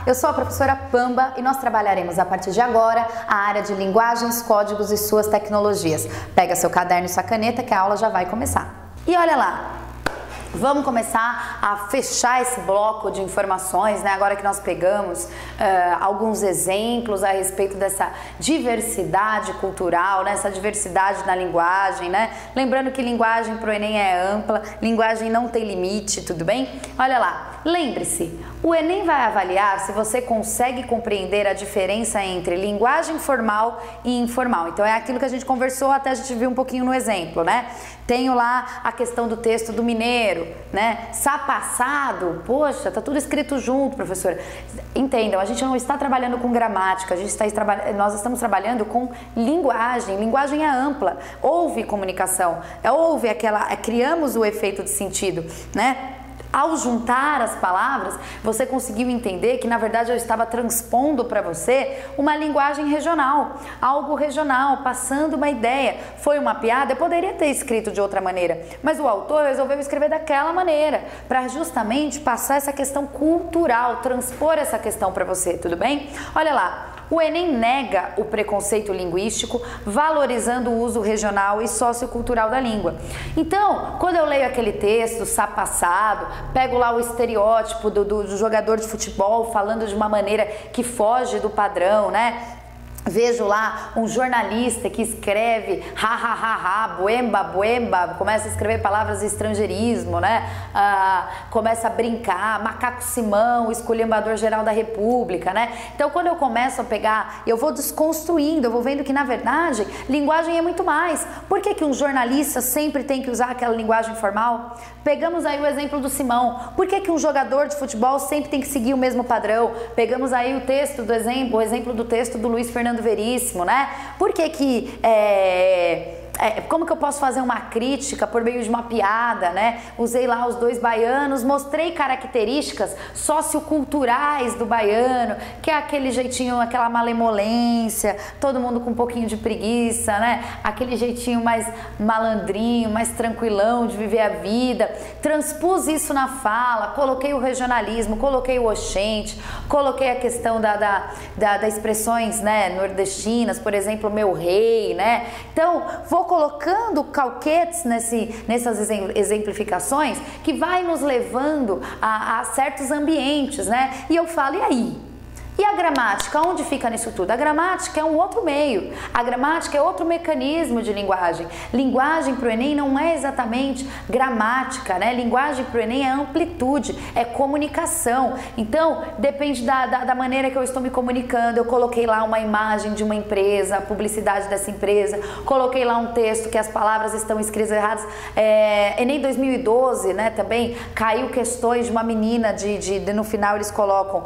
eu sou a professora Pamba e nós trabalharemos a partir de agora a área de linguagens, códigos e suas tecnologias. Pega seu caderno e sua caneta que a aula já vai começar. E olha lá, vamos começar a fechar esse bloco de informações, né? Agora que nós pegamos alguns exemplos a respeito dessa diversidade cultural, né? Essa diversidade na linguagem, né? Lembrando que linguagem para o Enem é ampla, linguagem não tem limite, tudo bem? Olha lá, lembre-se, o Enem vai avaliar se você consegue compreender a diferença entre linguagem formal e informal. Então é aquilo que a gente conversou, até a gente viu um pouquinho no exemplo, né? Tenho lá a questão do texto do mineiro, né? Passado, poxa, tá tudo escrito junto, professora. Entendam, a gente não está trabalhando com gramática, nós estamos trabalhando com linguagem. Linguagem é ampla, houve comunicação, criamos o efeito de sentido, né? Ao juntar as palavras, você conseguiu entender que na verdade eu estava transpondo para você uma linguagem regional, algo regional, passando uma ideia. Foi uma piada, eu poderia ter escrito de outra maneira, mas o autor resolveu escrever daquela maneira, para justamente passar essa questão cultural, transpor essa questão para você, tudo bem? Olha lá. O Enem nega o preconceito linguístico, valorizando o uso regional e sociocultural da língua. Então, quando eu leio aquele texto, passado, pego lá o estereótipo do jogador de futebol falando de uma maneira que foge do padrão, né? Vejo lá um jornalista que escreve buemba, começa a escrever palavras de estrangeirismo, né? Começa a brincar, macaco Simão, esculhambador geral da República, né? Então quando eu começo a pegar, eu vou desconstruindo, eu vou vendo que na verdade linguagem é muito mais. Por que um jornalista sempre tem que usar aquela linguagem formal? Pegamos aí o exemplo do Simão. Por que um jogador de futebol sempre tem que seguir o mesmo padrão? Pegamos aí o exemplo do texto do Luiz Fernando Veríssimo, né? Por que como que eu posso fazer uma crítica por meio de uma piada, né? Usei lá os dois baianos, mostrei características socioculturais do baiano, que é aquele jeitinho, aquela malemolência, todo mundo com um pouquinho de preguiça, né? Aquele jeitinho mais malandrinho, mais tranquilão de viver a vida. Transpus isso na fala, coloquei o regionalismo, coloquei o oxente, coloquei a questão das expressões, né, nordestinas, por exemplo, meu rei, né? Então, vou colocando calquetes nessas exemplificações que vai nos levando a certos ambientes, né? E eu falo, e aí? E a gramática, onde fica nisso tudo? A gramática é um outro meio, a gramática é outro mecanismo de linguagem. Linguagem para o Enem não é exatamente gramática, né? Linguagem para o Enem é amplitude, é comunicação. Então, depende da maneira que eu estou me comunicando. Eu coloquei lá uma imagem de uma empresa, a publicidade dessa empresa, coloquei lá um texto que as palavras estão escritas erradas. Enem 2012, né, também caiu questões de uma menina, no final eles colocam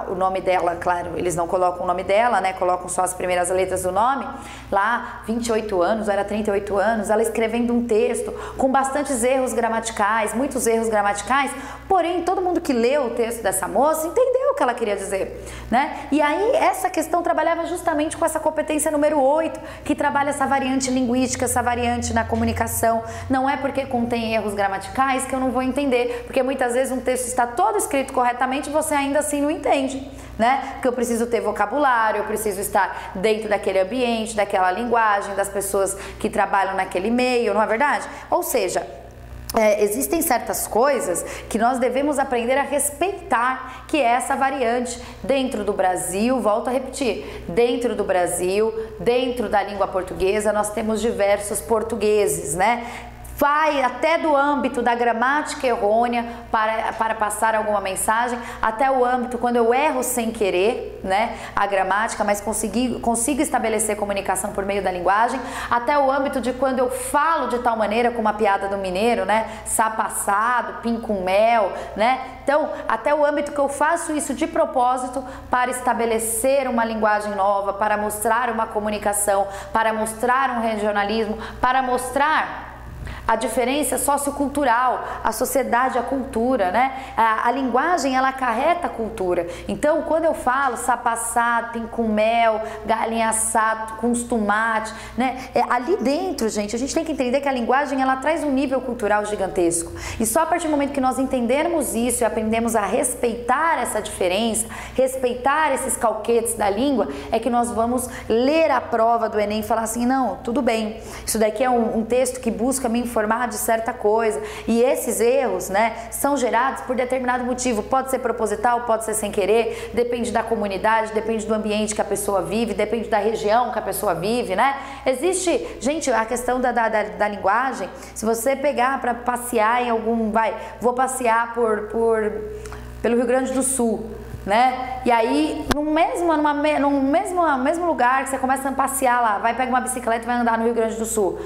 o nome dela, claro, eles não colocam o nome dela, né, colocam só as primeiras letras do nome, lá 28 anos, era 38 anos, ela escrevendo um texto com bastantes erros gramaticais, muitos erros gramaticais, porém todo mundo que leu o texto dessa moça entendeu o que ela queria dizer, né, e aí essa questão trabalhava justamente com essa competência número 8, que trabalha essa variante linguística, essa variante na comunicação. Não é porque contém erros gramaticais que eu não vou entender, porque muitas vezes um texto está todo escrito corretamente e você ainda assim não entende, né? Porque eu preciso ter vocabulário, eu preciso estar dentro daquele ambiente, daquela linguagem, das pessoas que trabalham naquele meio, não é verdade? Ou seja, existem certas coisas que nós devemos aprender a respeitar, que é essa variante dentro do Brasil. Volto a repetir, dentro do Brasil, dentro da língua portuguesa, nós temos diversos portugueses, né? Vai até do âmbito da gramática errônea para passar alguma mensagem, até o âmbito quando eu erro sem querer, né, a gramática, mas consigo estabelecer comunicação por meio da linguagem, até o âmbito de quando eu falo de tal maneira, como a piada do mineiro, né, passado, pim com mel, né, então até o âmbito que eu faço isso de propósito para estabelecer uma linguagem nova, para mostrar uma comunicação, para mostrar um regionalismo, para mostrar a diferença sociocultural, a sociedade, a cultura, né? A linguagem, ela acarreta a cultura. Então, quando eu falo sapa assado, tem com mel, galinha assado, com os tomates, né? Ali dentro, gente, a gente tem que entender que a linguagem, ela traz um nível cultural gigantesco. E só a partir do momento que nós entendermos isso e aprendemos a respeitar essa diferença, respeitar esses calquetes da língua, é que nós vamos ler a prova do Enem e falar assim, não, tudo bem, isso daqui é um texto que busca me informar de certa coisa. E esses erros, né, são gerados por determinado motivo. Pode ser proposital, pode ser sem querer, depende da comunidade, depende do ambiente que a pessoa vive, depende da região que a pessoa vive, né? Existe, gente, a questão da linguagem, se você pegar para passear em algum, vou passear pelo Rio Grande do Sul, né? E aí, no mesmo lugar que você começa a passear lá, vai pegar uma bicicleta e vai andar no Rio Grande do Sul.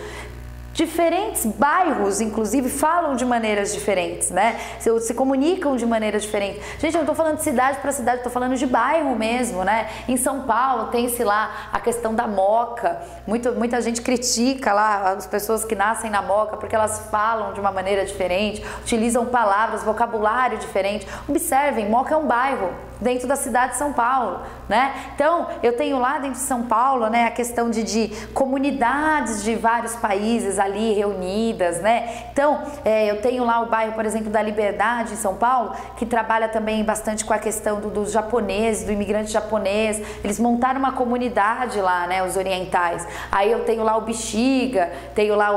Diferentes bairros, inclusive, falam de maneiras diferentes, né? Se comunicam de maneiras diferentes. Gente, eu não tô falando de cidade para cidade, eu tô falando de bairro mesmo, né? Em São Paulo tem-se lá a questão da Moca. Muita gente critica lá as pessoas que nascem na Moca porque elas falam de uma maneira diferente, utilizam palavras, vocabulário diferente. Observem, Moca é um bairro dentro da cidade de São Paulo, né? Então, eu tenho lá dentro de São Paulo, né, a questão de comunidades de vários países ali reunidas, né? Então, eu tenho lá o bairro, por exemplo, da Liberdade em São Paulo, que trabalha também bastante com a questão dos japoneses, do imigrante japonês. Eles montaram uma comunidade lá, né, os orientais. Aí eu tenho lá o Bexiga, tenho lá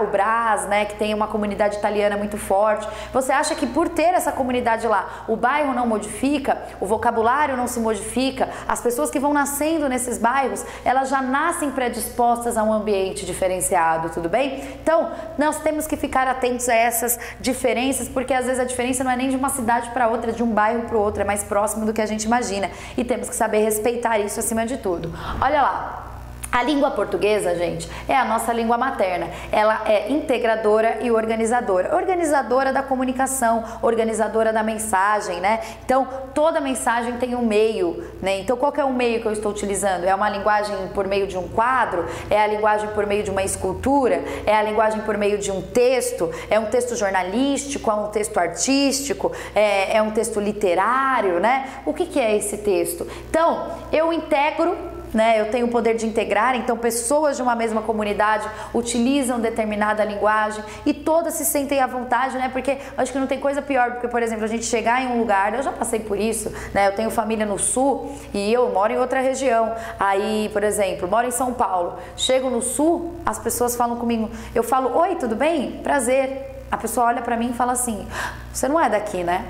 o Brás, né, que tem uma comunidade italiana muito forte. Você acha que por ter essa comunidade lá, o bairro não modifica? O vocabulário não se modifica? As pessoas que vão nascendo nesses bairros, elas já nascem predispostas a um ambiente diferenciado, tudo bem? Então, nós temos que ficar atentos a essas diferenças, porque às vezes a diferença não é nem de uma cidade para outra, de um bairro para o outro, é mais próximo do que a gente imagina. E temos que saber respeitar isso acima de tudo. Olha lá. A língua portuguesa, gente, é a nossa língua materna. Ela é integradora e organizadora. Organizadora da comunicação, organizadora da mensagem, né? Então, toda mensagem tem um meio, né? Então, qual que é o meio que eu estou utilizando? É uma linguagem por meio de um quadro? É a linguagem por meio de uma escultura? É a linguagem por meio de um texto? É um texto jornalístico? É um texto artístico? É um texto literário, né? O que é esse texto? Então, eu integro, né? Eu tenho o poder de integrar, então pessoas de uma mesma comunidade utilizam determinada linguagem e todas se sentem à vontade, né? Porque acho que não tem coisa pior do que, por exemplo, a gente chegar em um lugar, eu já passei por isso, né? Eu tenho família no sul e eu moro em outra região. Aí, por exemplo, moro em São Paulo, chego no sul, as pessoas falam comigo, eu falo, oi, tudo bem? Prazer. A pessoa olha pra mim e fala assim, você não é daqui, né?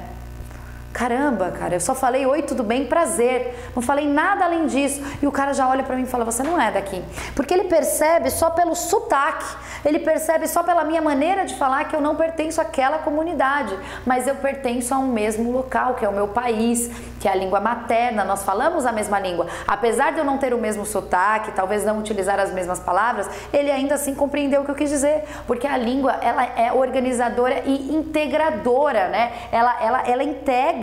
Caramba, cara, eu só falei oi, tudo bem, prazer, não falei nada além disso. E o cara já olha pra mim e fala, você não é daqui. Porque ele percebe só pelo sotaque, ele percebe só pela minha maneira de falar que eu não pertenço àquela comunidade, mas eu pertenço a um mesmo local, que é o meu país, que é a língua materna, nós falamos a mesma língua. Apesar de eu não ter o mesmo sotaque, talvez não utilizar as mesmas palavras, ele ainda assim compreendeu o que eu quis dizer, porque a língua, ela é organizadora e integradora, né? Ela integra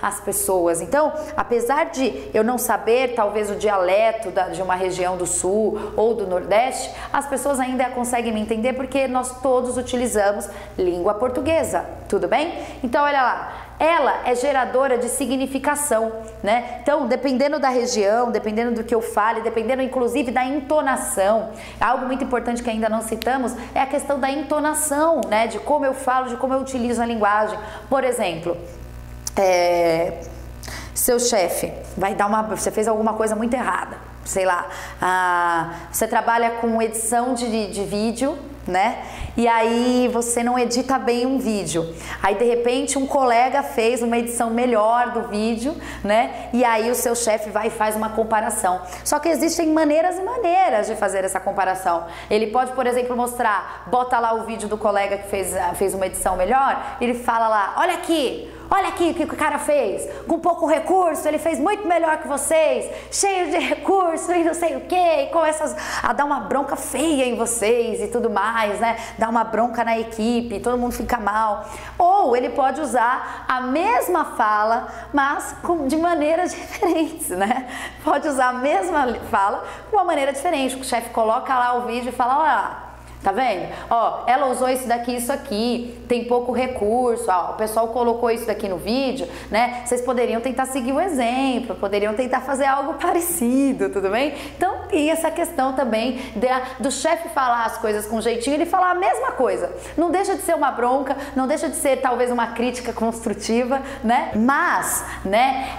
as pessoas. Então, apesar de eu não saber talvez o dialeto de uma região do sul ou do nordeste, as pessoas ainda conseguem me entender porque nós todos utilizamos língua portuguesa, tudo bem? Então, olha lá, ela é geradora de significação, né? Então, dependendo da região, dependendo do que eu fale, dependendo inclusive da entonação, algo muito importante que ainda não citamos é a questão da entonação, né? De como eu falo, de como eu utilizo a linguagem. Por exemplo, seu chefe vai dar você fez alguma coisa muito errada, sei lá, você trabalha com edição de vídeo, né? E aí você não edita bem um vídeo. Aí de repente um colega fez uma edição melhor do vídeo, né? E aí o seu chefe vai e faz uma comparação. Só que existem maneiras e maneiras de fazer essa comparação. Ele pode, por exemplo, bota lá o vídeo do colega que fez uma edição melhor, e ele fala lá, olha aqui o que o cara fez, com pouco recurso, ele fez muito melhor que vocês, cheio de recurso e não sei o que, e começa a dar uma bronca feia em vocês e tudo mais, né? Dá uma bronca na equipe, todo mundo fica mal. Ou ele pode usar a mesma fala, mas de maneiras diferentes, né? Pode usar a mesma fala com uma maneira diferente. O chefe coloca lá o vídeo e fala, olha lá, Tá vendo? Ó, ela usou isso daqui, isso aqui, tem pouco recurso, ó, o pessoal colocou isso daqui no vídeo, né? Vocês poderiam tentar seguir o exemplo, poderiam tentar fazer algo parecido, tudo bem? Então, e essa questão também do chefe falar as coisas com jeitinho, ele falar a mesma coisa. Não deixa de ser uma bronca, não deixa de ser talvez uma crítica construtiva, né? Mas, né,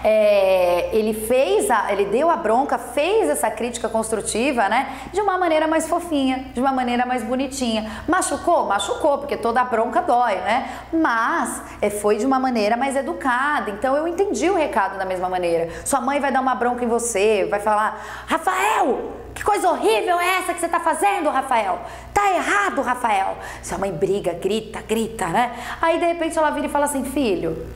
ele deu a bronca, fez essa crítica construtiva, né? De uma maneira mais fofinha, de uma maneira mais bonitinha. Machucou? Machucou, porque toda bronca dói, né? Mas foi de uma maneira mais educada. Então eu entendi o recado da mesma maneira. Sua mãe vai dar uma bronca em você, vai falar: Rafael, que coisa horrível é essa que você tá fazendo, Rafael? Tá errado, Rafael. Sua mãe briga, grita, né? Aí de repente ela vira e fala assim: filho,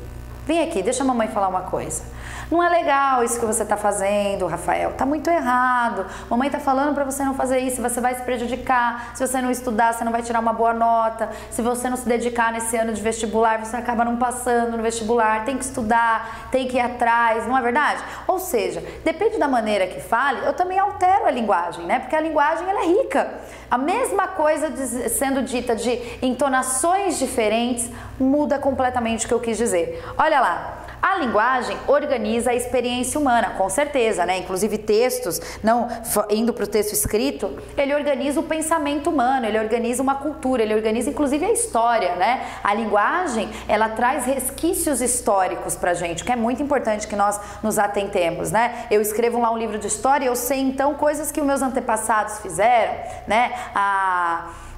vem aqui, deixa a mamãe falar uma coisa. Não é legal isso que você tá fazendo, Rafael. Tá muito errado. Mamãe tá falando pra você não fazer isso, você vai se prejudicar. Se você não estudar, você não vai tirar uma boa nota. Se você não se dedicar nesse ano de vestibular, você acaba não passando no vestibular. Tem que estudar, tem que ir atrás, não é verdade? Ou seja, depende da maneira que fale, eu também altero a linguagem, né? Porque a linguagem, ela é rica. A mesma coisa sendo dita de entonações diferentes, muda completamente o que eu quis dizer. Olha lá. A linguagem organiza a experiência humana, com certeza, né? Inclusive textos, não indo para o texto escrito, ele organiza o pensamento humano, ele organiza uma cultura, ele organiza inclusive a história, né? A linguagem, ela traz resquícios históricos pra gente, que é muito importante que nós nos atentemos, né? Eu escrevo lá um livro de história e eu sei então coisas que os meus antepassados fizeram, né?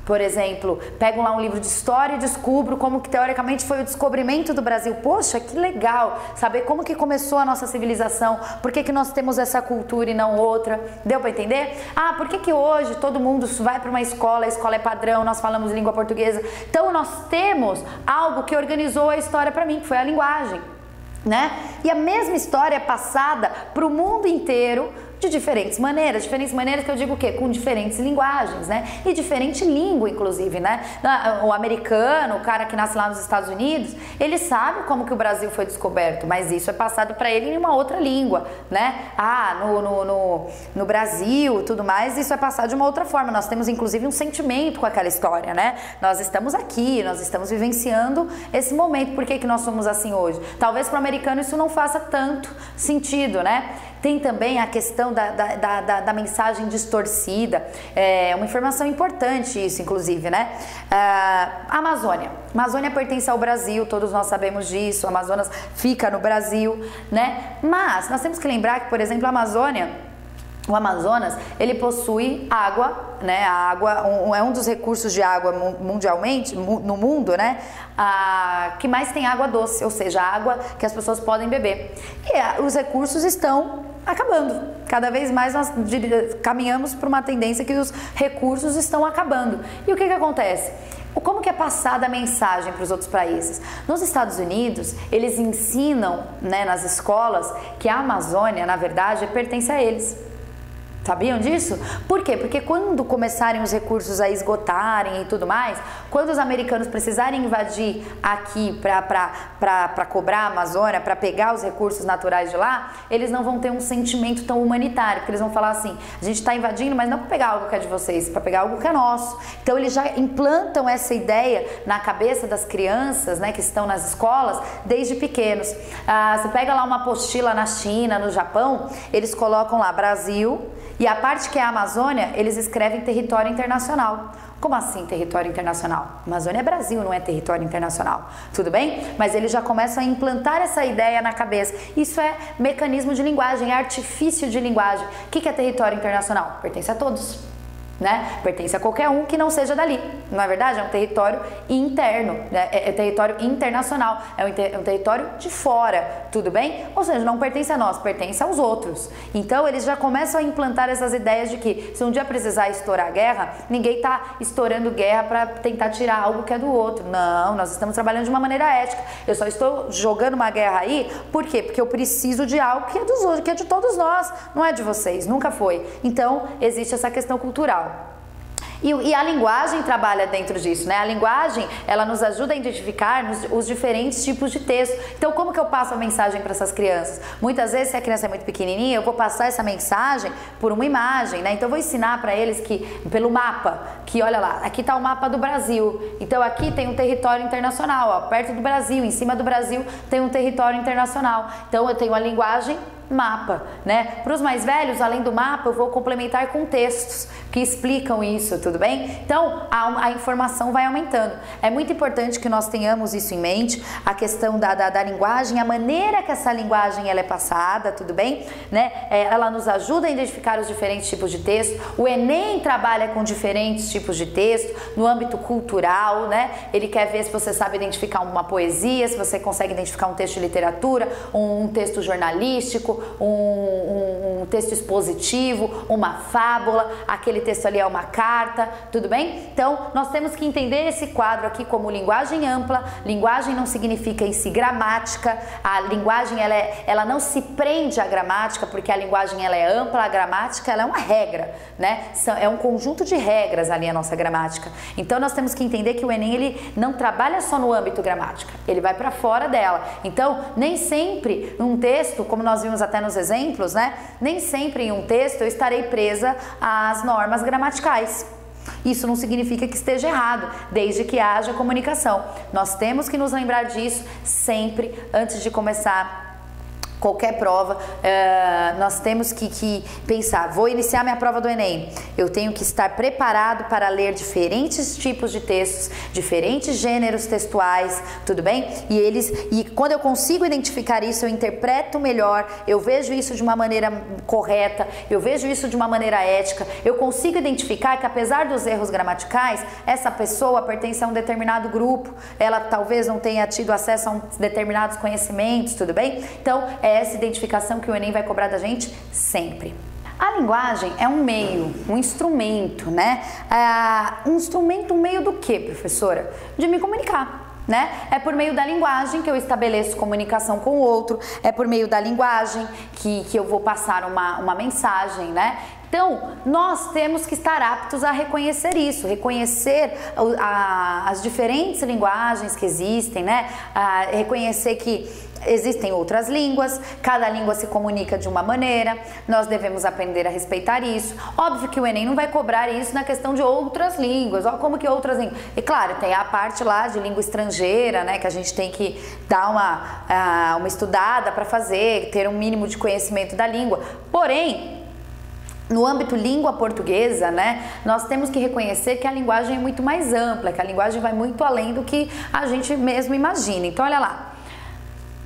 Por exemplo, pego lá um livro de história e descubro como que teoricamente foi o descobrimento do Brasil. Poxa, que legal saber como que começou a nossa civilização, por que que nós temos essa cultura e não outra. Deu para entender? Por que que hoje todo mundo vai para uma escola, a escola é padrão, nós falamos língua portuguesa. Então nós temos algo que organizou a história para mim, que foi a linguagem, né? E a mesma história é passada para o mundo inteiro de diferentes maneiras que eu digo o quê? Com diferentes linguagens, né? E diferente língua, inclusive, né? O americano, o cara que nasce lá nos Estados Unidos, ele sabe como que o Brasil foi descoberto, mas isso é passado para ele em uma outra língua, né? No Brasil, tudo mais, isso é passado de uma outra forma. Nós temos, inclusive, um sentimento com aquela história, né? Nós estamos aqui, nós estamos vivenciando esse momento. Por que que nós somos assim hoje? Talvez para o americano isso não faça tanto sentido, né? Tem também a questão da mensagem distorcida, uma informação importante isso, inclusive, né? A Amazônia. A Amazônia pertence ao Brasil, todos nós sabemos disso, o Amazonas fica no Brasil, né? Mas nós temos que lembrar que, por exemplo, o Amazonas, ele possui água, né? A água é um dos recursos de água mundialmente, no mundo, né? Que mais tem água doce, ou seja, a água que as pessoas podem beber. E os recursos estão acabando. Cada vez mais nós caminhamos para uma tendência que os recursos estão acabando. E o que acontece? Como que é passada a mensagem para os outros países? Nos Estados Unidos, eles ensinam, né, nas escolas que a Amazônia, na verdade, pertence a eles. Sabiam disso? Por quê? Porque quando começarem os recursos a esgotarem e tudo mais, quando os americanos precisarem invadir aqui para cobrar a Amazônia, para pegar os recursos naturais de lá, eles não vão ter um sentimento tão humanitário, porque eles vão falar assim: a gente está invadindo, mas não para pegar algo que é de vocês, para pegar algo que é nosso. Então eles já implantam essa ideia na cabeça das crianças, né, que estão nas escolas desde pequenos. Você pega lá uma apostila na China, no Japão, eles colocam lá Brasil. E a parte que é a Amazônia, eles escrevem território internacional. Como assim território internacional? Amazônia é Brasil, não é território internacional. Tudo bem? Mas eles já começam a implantar essa ideia na cabeça. Isso é mecanismo de linguagem, é artifício de linguagem. O que é território internacional? Pertence a todos. Né? Pertence a qualquer um que não seja dali. Não é verdade? É um território interno, né? É território internacional, é um território de fora, tudo bem? Ou seja, não pertence a nós, pertence aos outros. Então eles já começam a implantar essas ideias de que se um dia precisar estourar guerra, ninguém está estourando guerra para tentar tirar algo que é do outro. Não, nós estamos trabalhando de uma maneira ética. Eu só estou jogando uma guerra aí, por quê? Porque eu preciso de algo que é dos outros, que é de todos nós, não é de vocês, nunca foi. Então existe essa questão cultural. E a linguagem trabalha dentro disso, né? A linguagem, ela nos ajuda a identificar os diferentes tipos de texto. Então, como que eu passo a mensagem para essas crianças? Muitas vezes, se a criança é muito pequenininha, eu vou passar essa mensagem por uma imagem, né? Então, eu vou ensinar para eles que, pelo mapa, que olha lá, aqui está o mapa do Brasil. Então, aqui tem um território internacional, ó, perto do Brasil, em cima do Brasil tem um território internacional. Então, eu tenho a linguagem mapa, né? Para os mais velhos, além do mapa, eu vou complementar com textos que explicam isso, tudo bem? Então, a informação vai aumentando. É muito importante que nós tenhamos isso em mente, a questão da linguagem, a maneira que essa linguagem ela é passada, tudo bem? Né? Ela nos ajuda a identificar os diferentes tipos de texto. O Enem trabalha com diferentes tipos de texto, no âmbito cultural, né? Ele quer ver se você sabe identificar uma poesia, se você consegue identificar um texto de literatura, um texto jornalístico, um texto expositivo, uma fábula, aquele texto ali é uma carta, tudo bem? Então, nós temos que entender esse quadro aqui como linguagem ampla. Linguagem não significa em si gramática, a linguagem ela não se prende à gramática, porque a linguagem ela é ampla, a gramática ela é uma regra, né? É um conjunto de regras ali a nossa gramática. Então, nós temos que entender que o Enem ele não trabalha só no âmbito gramática, ele vai para fora dela. Então, nem sempre um texto, como nós vimos até nos exemplos, né? Nem sempre em um texto eu estarei presa às normas gramaticais. Isso não significa que esteja errado, desde que haja comunicação. Nós temos que nos lembrar disso sempre antes de começar qualquer prova. Nós temos que pensar, vou iniciar minha prova do Enem, eu tenho que estar preparado para ler diferentes tipos de textos, diferentes gêneros textuais, tudo bem? E quando eu consigo identificar isso, eu interpreto melhor, eu vejo isso de uma maneira correta, eu vejo isso de uma maneira ética, eu consigo identificar que apesar dos erros gramaticais, essa pessoa pertence a um determinado grupo, ela talvez não tenha tido acesso a determinados conhecimentos, tudo bem? Então, é essa identificação que o Enem vai cobrar da gente sempre. A linguagem é um meio, um instrumento, né? Um meio do quê, professora? De me comunicar, né? É por meio da linguagem que eu estabeleço comunicação com o outro, é por meio da linguagem que eu vou passar uma mensagem, né? Então, nós temos que estar aptos a reconhecer isso, reconhecer as diferentes linguagens que existem, né? Reconhecer que existem outras línguas, cada língua se comunica de uma maneira, nós devemos aprender a respeitar isso. Óbvio que o Enem não vai cobrar isso na questão de outras línguas, como que outras línguas? E claro, tem a parte lá de língua estrangeira, né, que a gente tem que dar uma estudada para fazer, ter um mínimo de conhecimento da língua. Porém, no âmbito língua portuguesa, né, nós temos que reconhecer que a linguagem é muito mais ampla, que a linguagem vai muito além do que a gente mesmo imagina. Então, olha lá.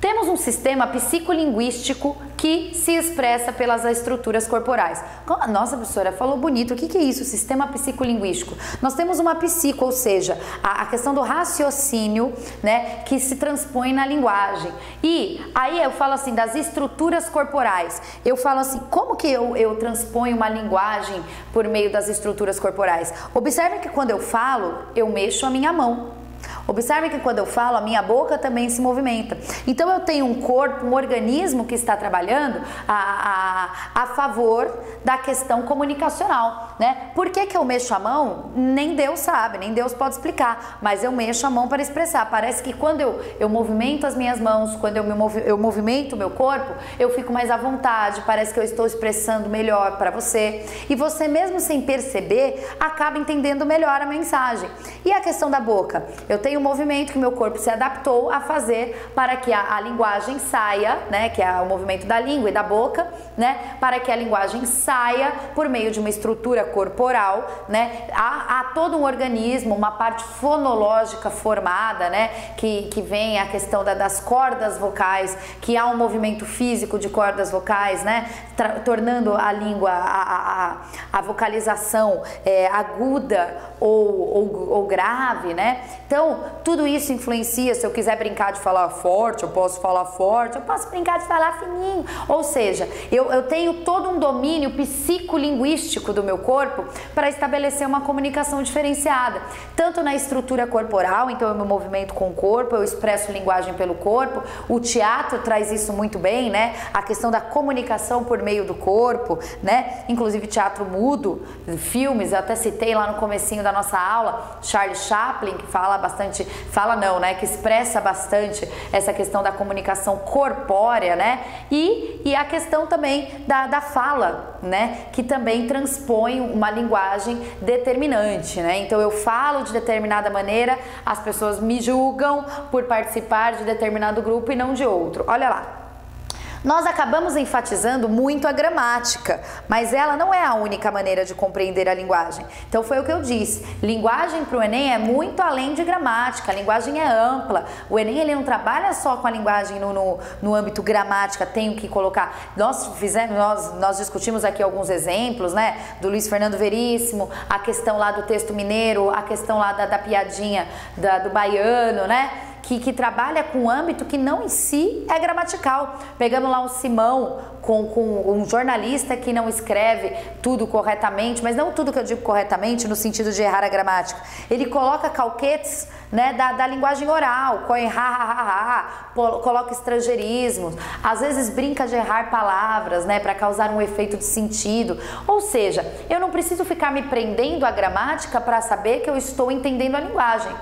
Temos um sistema psicolinguístico que se expressa pelas estruturas corporais. Nossa, professora, falou bonito. O que é isso, sistema psicolinguístico? Nós temos uma psico, ou seja, a questão do raciocínio, né, que se transpõe na linguagem. E aí eu falo assim, das estruturas corporais. Eu falo assim, como que eu transponho uma linguagem por meio das estruturas corporais? Observe que quando eu falo, eu mexo a minha mão. Observe que quando eu falo, a minha boca também se movimenta. Então eu tenho um corpo, um organismo que está trabalhando a favor da questão comunicacional, né? Por que eu mexo a mão? Nem Deus sabe, nem Deus pode explicar, mas eu mexo a mão para expressar. Parece que quando eu movimento as minhas mãos, quando eu movimento o meu corpo, eu fico mais à vontade, parece que eu estou expressando melhor para você. E você mesmo sem perceber, acaba entendendo melhor a mensagem. E a questão da boca? Eu tenho um movimento que o meu corpo se adaptou a fazer para que a linguagem saia, né, que é o movimento da língua e da boca, né, para que a linguagem saia por meio de uma estrutura corporal, né, há todo um organismo, uma parte fonológica formada, né, que vem a questão das cordas vocais, que há um movimento físico de cordas vocais, né, tornando a língua, a vocalização aguda ou grave, né. Então, tudo isso influencia. Se eu quiser brincar de falar forte, eu posso falar forte, eu posso brincar de falar fininho. Ou seja, eu tenho todo um domínio psicolinguístico do meu corpo para estabelecer uma comunicação diferenciada, tanto na estrutura corporal, então eu me movimento com o corpo, eu expresso linguagem pelo corpo. O teatro traz isso muito bem, né? A questão da comunicação por meio do corpo, né? Inclusive teatro mudo, filmes, eu até citei lá no comecinho da nossa aula, Charlie Chaplin, que fala bastante, que expressa bastante essa questão da comunicação corpórea, né? E a questão também da fala, né? Que também transpõe uma linguagem determinante, né? Então eu falo de determinada maneira, as pessoas me julgam por participar de determinado grupo e não de outro. Olha lá. Nós acabamos enfatizando muito a gramática, mas ela não é a única maneira de compreender a linguagem. Então foi o que eu disse, linguagem para o Enem é muito além de gramática, a linguagem é ampla. O Enem ele não trabalha só com a linguagem no âmbito gramática, tenho que colocar. Nós discutimos aqui alguns exemplos, né, do Luiz Fernando Veríssimo, a questão lá do texto mineiro, a questão lá da piadinha do baiano, né? Que trabalha com um âmbito que não em si é gramatical. Pegando lá um Simão com um jornalista que não escreve tudo corretamente, mas não tudo que eu digo corretamente no sentido de errar a gramática. Ele coloca calquetes, né, da linguagem oral, coloca estrangeirismos, às vezes brinca de errar palavras, né, para causar um efeito de sentido. Ou seja, eu não preciso ficar me prendendo à gramática para saber que eu estou entendendo a linguagem.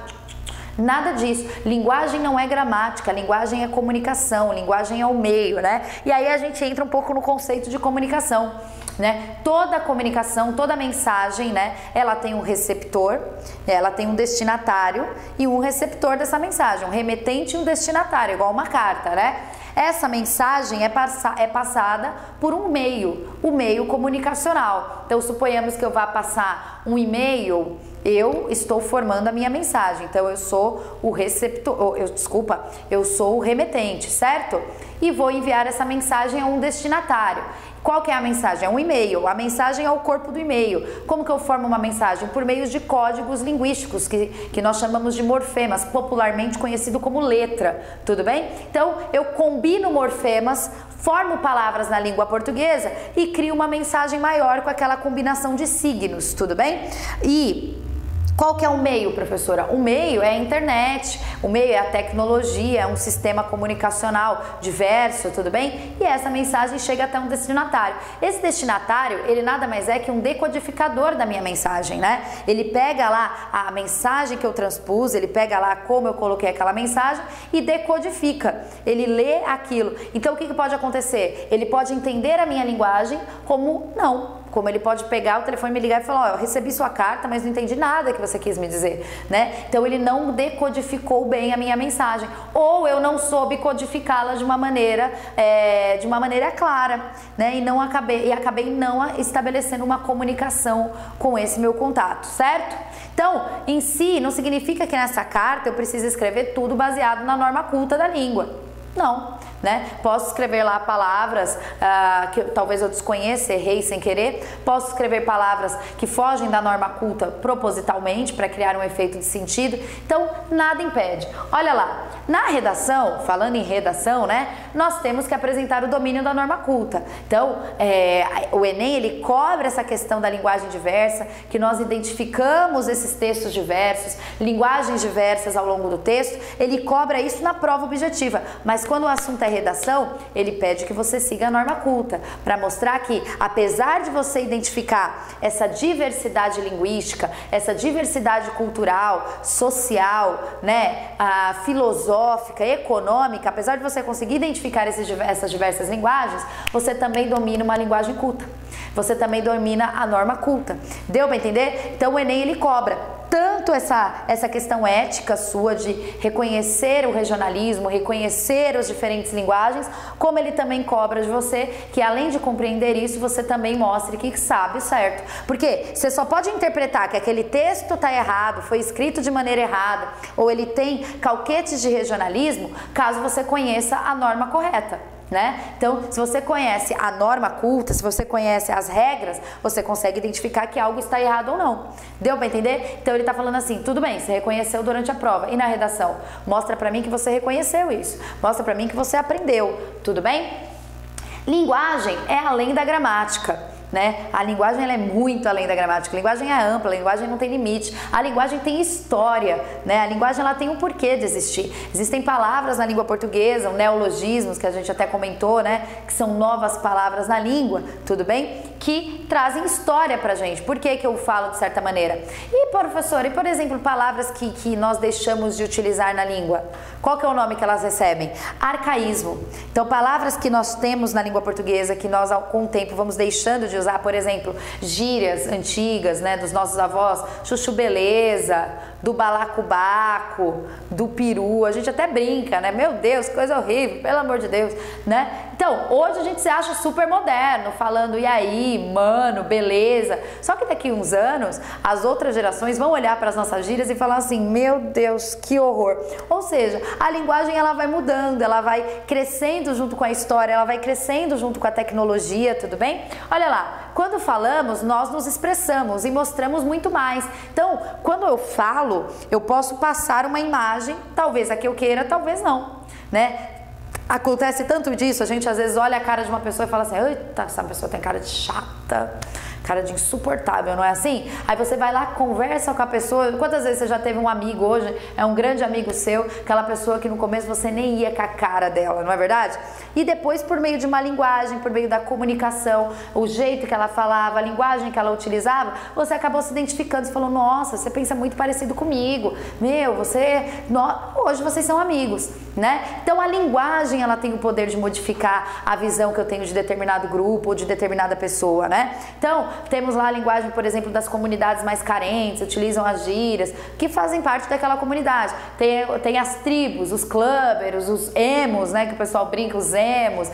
Nada disso. Linguagem não é gramática, linguagem é comunicação, linguagem é o meio, né? E aí a gente entra um pouco no conceito de comunicação, né? Toda comunicação, toda mensagem, né? Ela tem um receptor, ela tem um destinatário e um receptor dessa mensagem, um remetente e um destinatário, igual uma carta, né? Essa mensagem é passada por um meio, o meio comunicacional. Então, suponhamos que eu vá passar um e-mail, eu estou formando a minha mensagem. Então, eu sou o receptor, eu sou o remetente, certo? E vou enviar essa mensagem a um destinatário. Qual que é a mensagem? É um e-mail. A mensagem é o corpo do e-mail. Como que eu formo uma mensagem? Por meio de códigos linguísticos, que nós chamamos de morfemas, popularmente conhecido como letra, tudo bem? Então, eu combino morfemas, formo palavras na língua portuguesa e crio uma mensagem maior com aquela combinação de signos, tudo bem? E qual que é o meio, professora? O meio é a internet, o meio é a tecnologia, é um sistema comunicacional diverso, tudo bem? E essa mensagem chega até um destinatário. Esse destinatário, ele nada mais é que um decodificador da minha mensagem, né? Ele pega lá a mensagem que eu transpus, ele pega lá como eu coloquei aquela mensagem e decodifica. Ele lê aquilo. Então, o que pode acontecer? Ele pode entender a minha linguagem como não. Como ele pode pegar o telefone, me ligar e falar, eu recebi sua carta, mas não entendi nada que você quis me dizer, né? Então ele não decodificou bem a minha mensagem, ou eu não soube codificá-la de uma maneira clara, né? E acabei não estabelecendo uma comunicação com esse meu contato, certo? Então, em si, não significa que nessa carta eu preciso escrever tudo baseado na norma culta da língua. Não, né? Posso escrever lá palavras que talvez eu desconheça, errei sem querer. Posso escrever palavras que fogem da norma culta propositalmente para criar um efeito de sentido. Então, nada impede. Olha lá, na redação, falando em redação, né? Nós temos que apresentar o domínio da norma culta. Então, o Enem, ele cobra essa questão da linguagem diversa, que nós identificamos esses textos diversos, linguagens diversas ao longo do texto. Ele cobra isso na prova objetiva, mas quando o assunto é redação, ele pede que você siga a norma culta, para mostrar que, apesar de você identificar essa diversidade linguística, essa diversidade cultural, social, né, filosófica, econômica, apesar de você conseguir identificar essas diversas linguagens, você também domina uma linguagem culta. Você também domina a norma culta. Deu para entender? Então o Enem, ele cobra tanto essa questão ética sua de reconhecer o regionalismo, reconhecer as diferentes linguagens, como ele também cobra de você que, além de compreender isso, você também mostre que sabe certo. Porque você só pode interpretar que aquele texto está errado, foi escrito de maneira errada, ou ele tem calquetes de regionalismo, caso você conheça a norma correta. né? Então, se você conhece a norma culta, se você conhece as regras, você consegue identificar que algo está errado ou não. Deu para entender? Então ele está falando assim, tudo bem, você reconheceu durante a prova. E na redação? Mostra para mim que você reconheceu isso. Mostra para mim que você aprendeu. Tudo bem? Linguagem é além da gramática. Né? A linguagem ela é muito além da gramática, a linguagem é ampla, a linguagem não tem limite, a linguagem tem história, né? A linguagem ela tem um porquê de existir. Existem palavras na língua portuguesa, neologismos que a gente até comentou, né? Que são novas palavras na língua, tudo bem? Que trazem história pra gente. Por que eu falo de certa maneira? E professor, e por exemplo, palavras que nós deixamos de utilizar na língua? Qual que é o nome que elas recebem? Arcaísmo. Então, palavras que nós temos na língua portuguesa, que nós com o tempo vamos deixando de usar, por exemplo, gírias antigas, né, dos nossos avós, chuchu beleza, do balacobaco, do peru, a gente até brinca, né, meu Deus, coisa horrível, pelo amor de Deus, né, então, hoje a gente se acha super moderno, falando e aí, mano, beleza, só que daqui uns anos, as outras gerações vão olhar para as nossas gírias e falar assim, meu Deus, que horror, ou seja, a linguagem ela vai mudando, ela vai crescendo junto com a história, ela vai crescendo junto com a tecnologia, tudo bem? Olha lá, quando falamos, nós nos expressamos e mostramos muito mais. Então, quando eu falo, eu posso passar uma imagem, talvez a que eu queira, talvez não, né? Acontece tanto disso, a gente às vezes olha a cara de uma pessoa e fala assim, eita, essa pessoa tem cara de chata, cara de insuportável, não é assim? Aí você vai lá, conversa com a pessoa. Quantas vezes você já teve um amigo hoje, é um grande amigo seu, aquela pessoa que no começo você nem ia com a cara dela, não é verdade? E depois, por meio de uma linguagem, por meio da comunicação, o jeito que ela falava, a linguagem que ela utilizava, você acabou se identificando, você falou, nossa, você pensa muito parecido comigo, meu, hoje vocês são amigos, né? Então a linguagem, ela tem o poder de modificar a visão que eu tenho de determinado grupo ou de determinada pessoa, né? Então, temos lá a linguagem, por exemplo, das comunidades mais carentes, utilizam as gírias, que fazem parte daquela comunidade. Tem as tribos, os clubbers, os emos, né, que o pessoal brinca, os emos,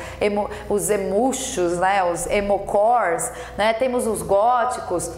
os emuchos, né, os emocores, né, temos os góticos,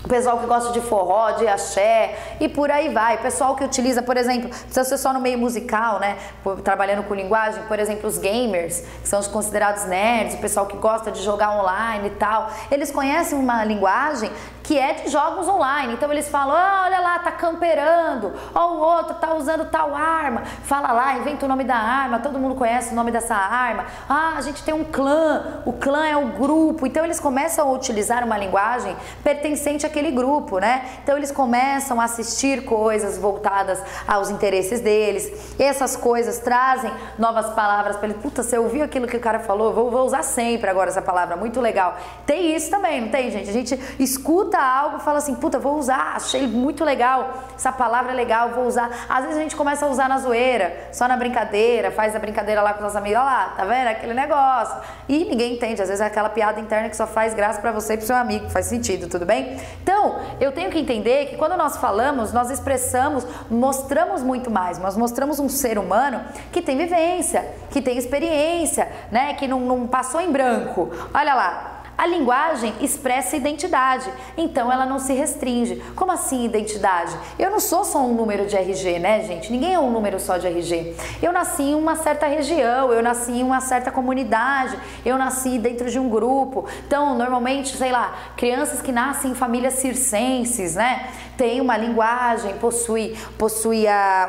o pessoal que gosta de forró, de axé e por aí vai. O pessoal que utiliza, por exemplo, precisa ser só no meio musical, né? Trabalhando com linguagem, por exemplo, os gamers, que são os considerados nerds, o pessoal que gosta de jogar online e tal. Eles conhecem uma linguagem que é de jogos online. Então eles falam, olha lá, tá camperando, ó, o outro tá usando tal arma. Fala lá, inventa o nome da arma, todo mundo conhece o nome dessa arma. Ah, a gente tem um clã, o clã é o grupo. Então eles começam a utilizar uma linguagem pertencente àquele grupo, né? Então eles começam a assistir coisas voltadas aos interesses deles. E essas coisas trazem novas palavras para eles. Puta, você ouviu aquilo que o cara falou? Vou usar sempre agora essa palavra, muito legal. Tem isso também, não tem, gente? A gente escuta algo e fala assim, puta, vou usar, achei muito legal, essa palavra é legal, vou usar. Às vezes a gente começa a usar na zoeira, só na brincadeira, faz a brincadeira lá com os amigos, olha lá, tá vendo? Aquele negócio. E ninguém entende, às vezes é aquela piada interna que só faz graça pra você e pro seu amigo, faz sentido, tudo bem? Então, eu tenho que entender que quando nós falamos, nós expressamos, mostramos muito mais, nós mostramos um ser humano que tem vivência, que tem experiência, né? Que não passou em branco. Olha lá. A linguagem expressa identidade, então ela não se restringe. Como assim identidade? Eu não sou só um número de RG, né, gente? Ninguém é um número só de RG. Eu nasci em uma certa região, eu nasci em uma certa comunidade, eu nasci dentro de um grupo. Então, normalmente, sei lá, crianças que nascem em famílias circenses, né? Tem uma linguagem, possui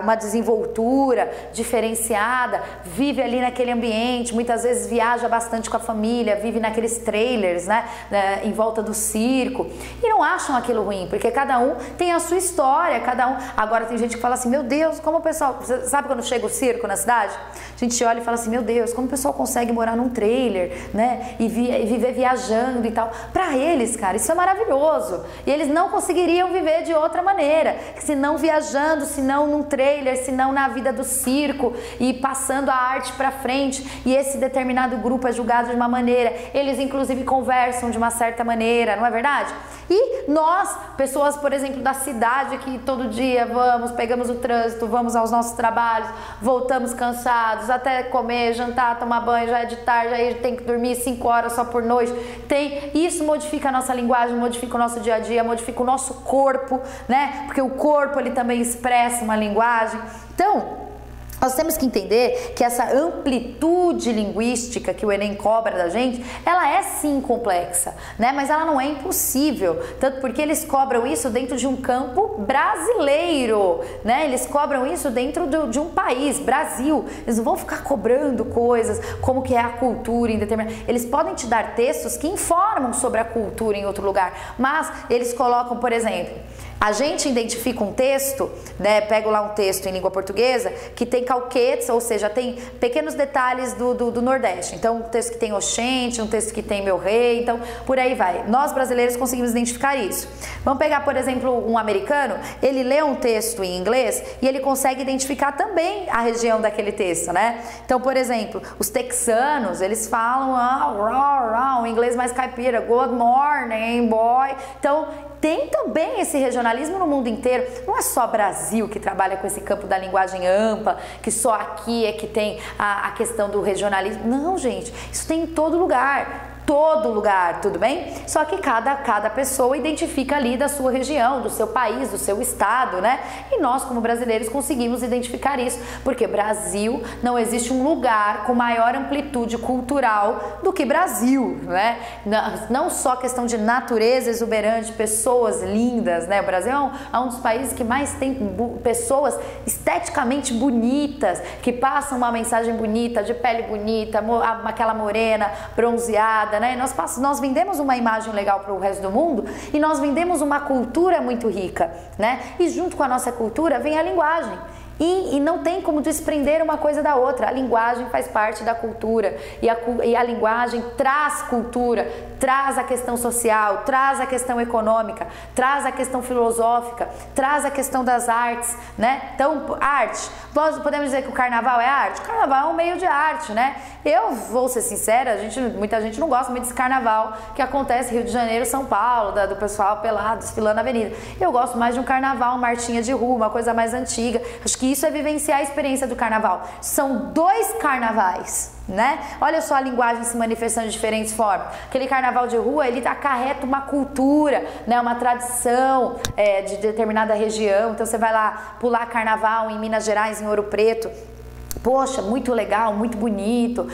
uma desenvoltura diferenciada, vive ali naquele ambiente, muitas vezes viaja bastante com a família, vive naqueles trailers, né, em volta do circo, e não acham aquilo ruim, porque cada um tem a sua história, cada um. Agora tem gente que fala assim, meu Deus, como o pessoal, você sabe quando chega o circo na cidade? A gente olha e fala assim, meu Deus, como o pessoal consegue morar num trailer, né, e viver viajando e tal. Pra eles, cara, isso é maravilhoso, e eles não conseguiriam viver de outra maneira, se não viajando, se não num trailer, se não na vida do circo e passando a arte pra frente, e esse determinado grupo é julgado de uma maneira, eles inclusive conversam de uma certa maneira, não é verdade? E nós, pessoas, por exemplo, da cidade, que todo dia pegamos o trânsito, vamos aos nossos trabalhos, voltamos cansados, até comer, jantar, tomar banho, já é de tarde, aí tem que dormir 5 horas só por noite. Isso modifica a nossa linguagem, modifica o nosso dia a dia, modifica o nosso corpo, né? Porque o corpo, ele também expressa uma linguagem. Então, Nós temos que entender que essa amplitude linguística que o Enem cobra da gente, ela é sim complexa, né? Mas ela não é impossível, tanto porque eles cobram isso dentro de um campo brasileiro, né? Eles cobram isso dentro de um país, Brasil. Eles não vão ficar cobrando coisas como que é a cultura em determinado... Eles podem te dar textos que informam sobre a cultura em outro lugar, mas eles colocam, por exemplo... A gente identifica um texto, né, pego lá um texto em língua portuguesa, que tem calquetes, ou seja, tem pequenos detalhes do Nordeste. Então, um texto que tem oxente, um texto que tem meu rei, então, por aí vai. Nós, brasileiros, conseguimos identificar isso. Vamos pegar, por exemplo, um americano, ele lê um texto em inglês e ele consegue identificar também a região daquele texto, né? Então, por exemplo, os texanos, eles falam um inglês mais caipira, good morning, boy. Então, tem também esse regionalismo no mundo inteiro. Não é só Brasil que trabalha com esse campo da linguagem ampla, que só aqui é que tem a questão do regionalismo. Não, gente, isso tem em todo lugar. Todo lugar, tudo bem? Só que cada pessoa identifica ali da sua região, do seu país, do seu estado, né? E nós, como brasileiros, conseguimos identificar isso, porque Brasil, não existe um lugar com maior amplitude cultural do que Brasil, né? Não só questão de natureza exuberante, pessoas lindas, né? O Brasil é um dos países que mais tem pessoas esteticamente bonitas, que passam uma mensagem bonita, de pele bonita, aquela morena, bronzeada, né? Nós vendemos uma imagem legal para o resto do mundo e nós vendemos uma cultura muito rica, né? E junto com a nossa cultura vem a linguagem. E não tem como desprender uma coisa da outra. A linguagem faz parte da cultura e a linguagem traz cultura, traz a questão social, traz a questão econômica, traz a questão filosófica, traz a questão das artes, né? Então, arte. Nós podemos dizer que o carnaval é arte? O carnaval é um meio de arte, né? Eu vou ser sincera, muita gente não gosta muito desse carnaval que acontece Rio de Janeiro, São Paulo, do pessoal pelado, desfilando na avenida. Eu gosto mais de um carnaval, marchinha de rua, uma coisa mais antiga. Acho que isso é vivenciar a experiência do carnaval. São dois carnavais, né? Olha só a linguagem se manifestando de diferentes formas. Aquele carnaval de rua, ele acarreta uma cultura, né? Uma tradição de determinada região. Então você vai lá pular carnaval em Minas Gerais, em Ouro Preto. Poxa, muito legal, muito bonito,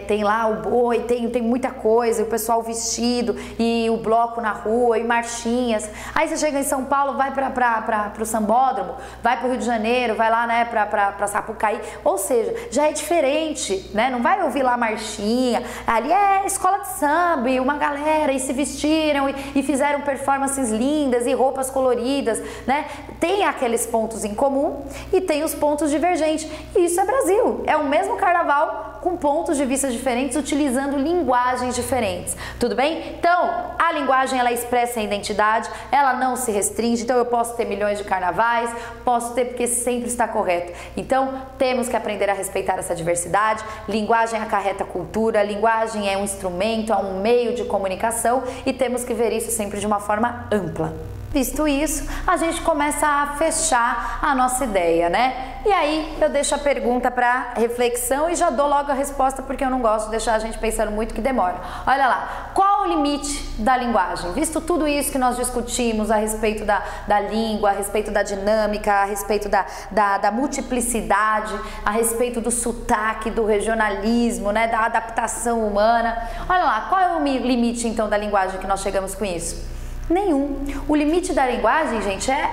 tem lá o boi, tem muita coisa, o pessoal vestido e o bloco na rua e marchinhas. Aí você chega em São Paulo, vai para o Sambódromo, vai para o Rio de Janeiro, vai lá, né, para Sapucaí, ou seja, já é diferente, né? Não vai ouvir lá marchinha, ali é escola de samba e uma galera e se vestiram e fizeram performances lindas e roupas coloridas, né? Tem aqueles pontos em comum e tem os pontos divergentes, e isso é Brasil. É o mesmo carnaval com pontos de vista diferentes, utilizando linguagens diferentes, tudo bem? Então, a linguagem, ela expressa a identidade, ela não se restringe, então eu posso ter milhões de carnavais, posso ter porque sempre está correto. Então, temos que aprender a respeitar essa diversidade. Linguagem acarreta cultura, linguagem é um instrumento, é um meio de comunicação e temos que ver isso sempre de uma forma ampla. Visto isso, a gente começa a fechar a nossa ideia, né? E aí eu deixo a pergunta para reflexão e já dou logo a resposta, porque eu não gosto de deixar a gente pensando muito, que demora. Olha lá, qual o limite da linguagem? Visto tudo isso que nós discutimos a respeito da língua, a respeito da dinâmica, a respeito da multiplicidade, a respeito do sotaque, do regionalismo, né? Da adaptação humana. Olha lá, qual é o limite então da linguagem que nós chegamos com isso? Nenhum. O limite da linguagem, gente, é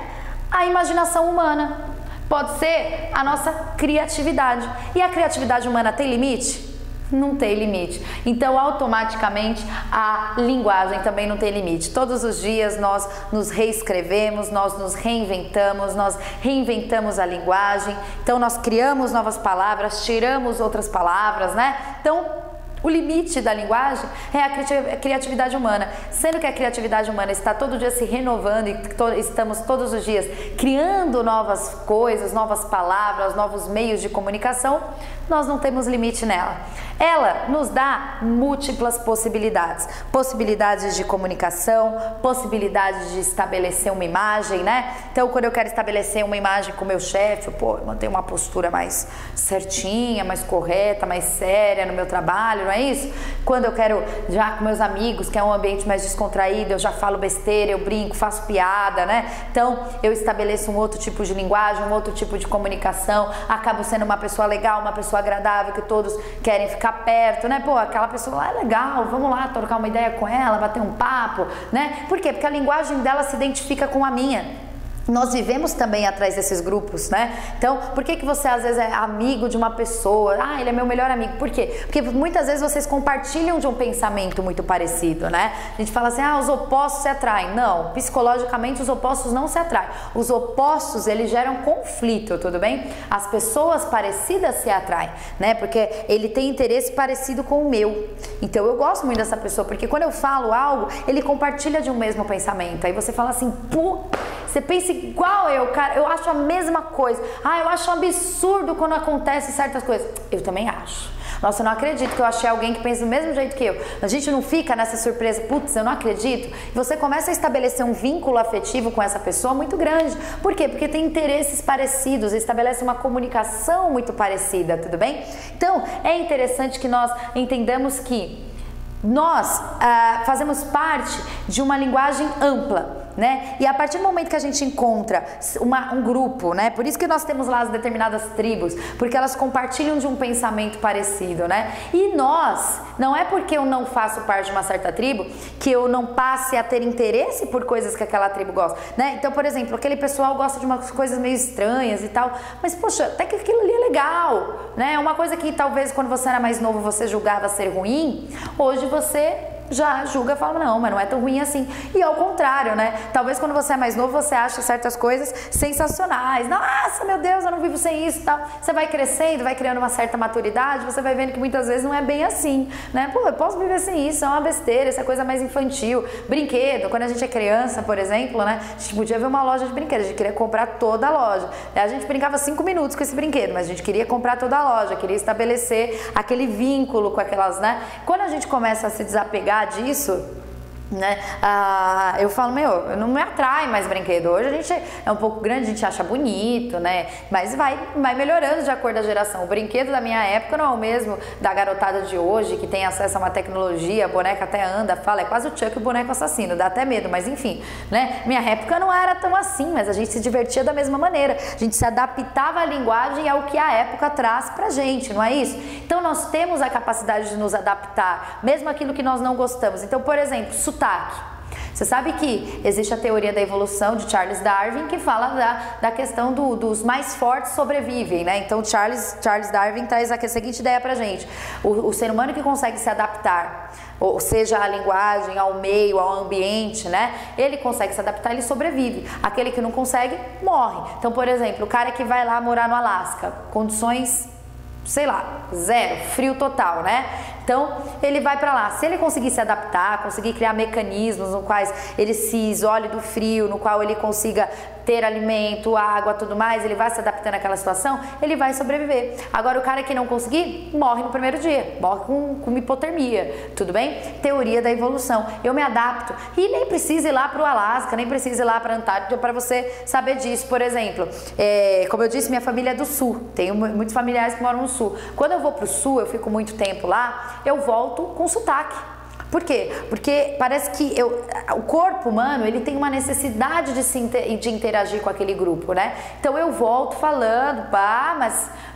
a imaginação humana. Pode ser a nossa criatividade. E a criatividade humana tem limite? Não tem limite. Então, automaticamente, a linguagem também não tem limite. Todos os dias nós nos reescrevemos, nós nos reinventamos, nós reinventamos a linguagem. Então, nós criamos novas palavras, tiramos outras palavras, né? Então, o limite da linguagem é a criatividade humana, sendo que a criatividade humana está todo dia se renovando e estamos todos os dias criando novas coisas, novas palavras, novos meios de comunicação, nós não temos limite nela. Ela nos dá múltiplas possibilidades, possibilidades de comunicação, possibilidades de estabelecer uma imagem, né? Então, quando eu quero estabelecer uma imagem com o meu chefe, eu mantenho uma postura mais certinha, mais correta, mais séria no meu trabalho, não é isso? Quando eu quero, já com meus amigos, que é um ambiente mais descontraído, eu já falo besteira, eu brinco, faço piada, né? Então, eu estabeleço um outro tipo de linguagem, um outro tipo de comunicação, acabo sendo uma pessoa legal, uma pessoa agradável, que todos querem ficar perto, né? Pô, aquela pessoa lá é legal, vamos lá trocar uma ideia com ela, bater um papo, né? Por quê? Porque a linguagem dela se identifica com a minha. Nós vivemos também atrás desses grupos, né? Então, por que você às vezes é amigo de uma pessoa? Ah, ele é meu melhor amigo. Por quê? Porque muitas vezes vocês compartilham de um pensamento muito parecido, né? A gente fala assim, os opostos se atraem. Não, psicologicamente os opostos não se atraem. Os opostos, eles geram conflito, tudo bem? As pessoas parecidas se atraem, né? Porque ele tem interesse parecido com o meu. Então, eu gosto muito dessa pessoa, porque quando eu falo algo, ele compartilha de um mesmo pensamento. Aí você fala assim, pô, você pensa igual eu, cara, eu acho a mesma coisa. Eu acho um absurdo quando acontece certas coisas. Eu também acho. Nossa, eu não acredito que eu achei alguém que pensa do mesmo jeito que eu. A gente não fica nessa surpresa, putz, eu não acredito. Você começa a estabelecer um vínculo afetivo com essa pessoa muito grande. Por quê? Porque tem interesses parecidos, estabelece uma comunicação muito parecida, tudo bem? Então, é interessante que nós entendamos que nós fazemos parte de uma linguagem ampla, né? E a partir do momento que a gente encontra um grupo, né? Por isso que nós temos lá as determinadas tribos, porque elas compartilham de um pensamento parecido, né? E nós, não é porque eu não faço parte de uma certa tribo que eu não passe a ter interesse por coisas que aquela tribo gosta, né? Então, por exemplo, aquele pessoal gosta de umas coisas meio estranhas e tal, mas poxa, até que aquilo ali é legal, né? Uma coisa que talvez quando você era mais novo você julgava ser ruim, hoje você já julga e fala, não, mas não é tão ruim assim. E ao contrário, né? Talvez quando você é mais novo, você acha certas coisas sensacionais. Nossa, meu Deus, eu não vivo sem isso e tal. Você vai crescendo, vai criando uma certa maturidade, você vai vendo que muitas vezes não é bem assim, né? Pô, eu posso viver sem isso, é uma besteira, essa coisa mais infantil. Brinquedo, quando a gente é criança, por exemplo, né? A gente podia ver uma loja de brinquedos, a gente queria comprar toda a loja. A gente brincava 5 minutos com esse brinquedo, mas a gente queria comprar toda a loja, queria estabelecer aquele vínculo com aquelas, né? Quando a gente começa a se desapegar disso, né? Eu falo, meu, não me atrai mais brinquedo. Hoje a gente é um pouco grande, a gente acha bonito, né? Mas vai melhorando de acordo com a geração. O brinquedo da minha época não é o mesmo da garotada de hoje, que tem acesso a uma tecnologia, a boneca até anda, fala, é quase o Chuck, o boneco assassino, dá até medo, mas enfim, né? Minha época não era tão assim, mas a gente se divertia da mesma maneira. A gente se adaptava à linguagem e ao que a época traz pra gente, não é isso? Então nós temos a capacidade de nos adaptar, mesmo aquilo que nós não gostamos. Então, por exemplo, sotaque. Você sabe que existe a teoria da evolução de Charles Darwin, que fala da questão dos mais fortes sobrevivem, né? Então Charles Darwin traz a seguinte ideia pra gente: o ser humano que consegue se adaptar, ou seja, à linguagem, ao meio, ao ambiente, né? Ele consegue se adaptar, ele sobrevive. Aquele que não consegue, morre. Então, por exemplo, o cara que vai lá morar no Alasca, condições, sei lá, zero, frio total, né? Então, ele vai pra lá. Se ele conseguir se adaptar, conseguir criar mecanismos no quais ele se isole do frio, no qual ele consiga ter alimento, água, tudo mais, ele vai se adaptando àquela situação, ele vai sobreviver. Agora, o cara que não conseguir, morre no primeiro dia, morre com hipotermia, tudo bem? Teoria da evolução. Eu me adapto e nem precisa ir lá pro Alasca, nem precisa ir lá pra Antártida para você saber disso. Por exemplo, como eu disse, minha família é do sul, tenho muitos familiares que moram no sul. Quando eu vou pro sul, eu fico muito tempo lá, eu volto com sotaque. Por quê? Porque parece que o corpo humano, ele tem uma necessidade de interagir com aquele grupo, né? Então eu volto falando,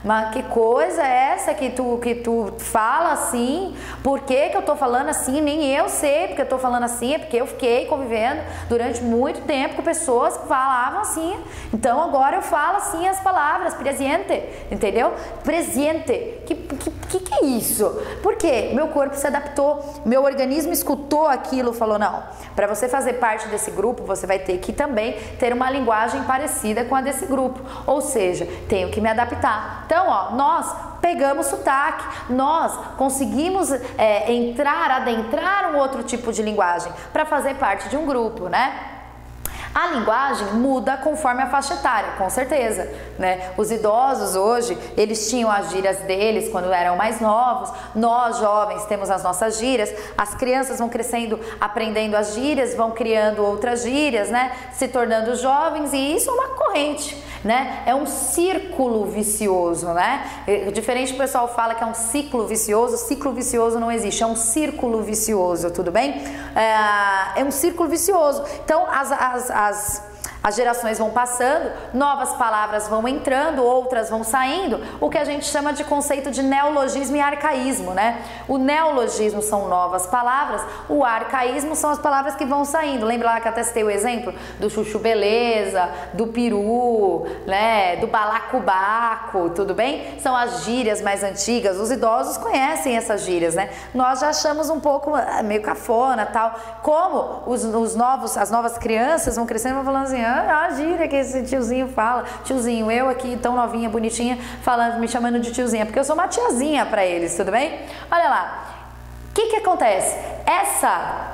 mas que coisa é essa que tu fala assim? Por que eu tô falando assim? Nem eu sei porque eu tô falando assim, é porque eu fiquei convivendo durante muito tempo com pessoas que falavam assim. Então agora eu falo assim as palavras, presente, entendeu? Presente. Que é isso? Por quê? Meu corpo se adaptou, meu organismo escutou aquilo, falou, não, para você fazer parte desse grupo, você vai ter que também ter uma linguagem parecida com a desse grupo, ou seja, tenho que me adaptar. Então, nós pegamos sotaque, nós conseguimos adentrar um outro tipo de linguagem para fazer parte de um grupo, né? A linguagem muda conforme a faixa etária, com certeza, né? Os idosos hoje, eles tinham as gírias deles quando eram mais novos, nós jovens temos as nossas gírias, as crianças vão crescendo, aprendendo as gírias, vão criando outras gírias, né? Se tornando jovens, e isso é uma corrente, né? É um círculo vicioso, né? Diferente do pessoal fala que é um ciclo vicioso não existe, é um círculo vicioso, tudo bem? É um círculo vicioso. Então, as gerações vão passando, novas palavras vão entrando, outras vão saindo, o que a gente chama de conceito de neologismo e arcaísmo, né? O neologismo são novas palavras, o arcaísmo são as palavras que vão saindo. Lembra lá que eu testei o exemplo do chuchu beleza, do peru, né? Do balacobaco, tudo bem? São as gírias mais antigas, os idosos conhecem essas gírias, né? Nós já achamos um pouco meio cafona, tal. Como as novas crianças vão crescendo e vão falando assim, a gíria que esse tiozinho fala, tiozinho, eu aqui tão novinha, bonitinha, falando, me chamando de tiozinha, porque eu sou uma tiazinha para eles, tudo bem? Olha lá, o que acontece? Essa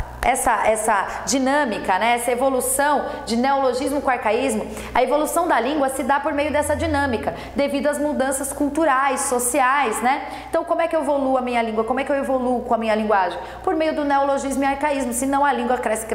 dinâmica, né? Essa evolução de neologismo com arcaísmo, a evolução da língua se dá por meio dessa dinâmica, devido às mudanças culturais, sociais, né? Então, como é que eu evoluo a minha língua? Como é que eu evoluo com a minha linguagem? Por meio do neologismo e arcaísmo, senão a língua cresce,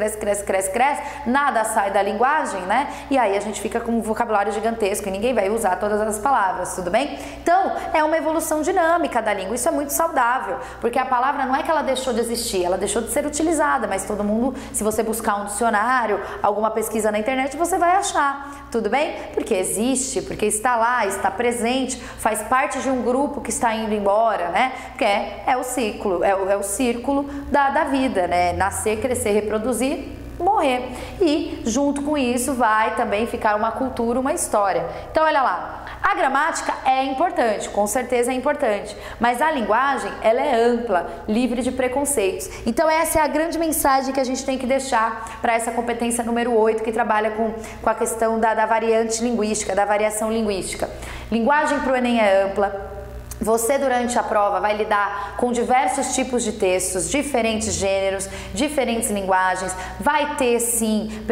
nada sai da linguagem, né? E aí a gente fica com um vocabulário gigantesco e ninguém vai usar todas as palavras, tudo bem? Então, é uma evolução dinâmica da língua, isso é muito saudável, porque a palavra não é que ela deixou de existir, ela deixou de ser utilizada, mas todo mundo, se você buscar um dicionário, alguma pesquisa na internet, você vai achar, tudo bem? Porque existe, porque está lá, está presente, faz parte de um grupo que está indo embora, né? Porque é o ciclo, é o círculo da vida, né? Nascer, crescer, reproduzir, morrer. E junto com isso vai também ficar uma cultura, uma história. Então olha lá, a gramática é importante, com certeza é importante, mas a linguagem, ela é ampla, livre de preconceitos. Então essa é a grande mensagem que a gente tem que deixar para essa competência número 8, que trabalha com a questão da variante linguística, da variação linguística. Linguagem para o Enem é ampla. Você, durante a prova, vai lidar com diversos tipos de textos, diferentes gêneros, diferentes linguagens. Vai ter, sim,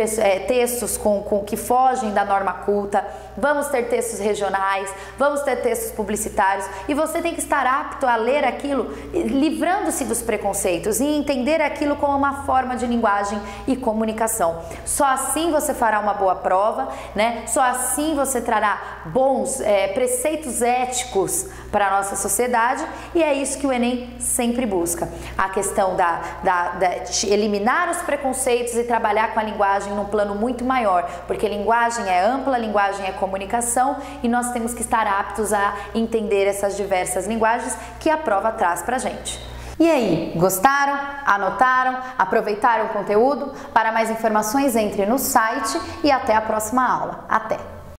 textos que fogem da norma culta. Vamos ter textos regionais, vamos ter textos publicitários. E você tem que estar apto a ler aquilo, livrando-se dos preconceitos e entender aquilo como uma forma de linguagem e comunicação. Só assim você fará uma boa prova, né? Só assim você trará bons preceitos éticos para a nossa sociedade, e é isso que o Enem sempre busca. A questão de eliminar os preconceitos e trabalhar com a linguagem num plano muito maior, porque linguagem é ampla, linguagem é comunicação, e nós temos que estar aptos a entender essas diversas linguagens que a prova traz pra gente. E aí, gostaram? Anotaram? Aproveitaram o conteúdo? Para mais informações, entre no site e até a próxima aula. Até!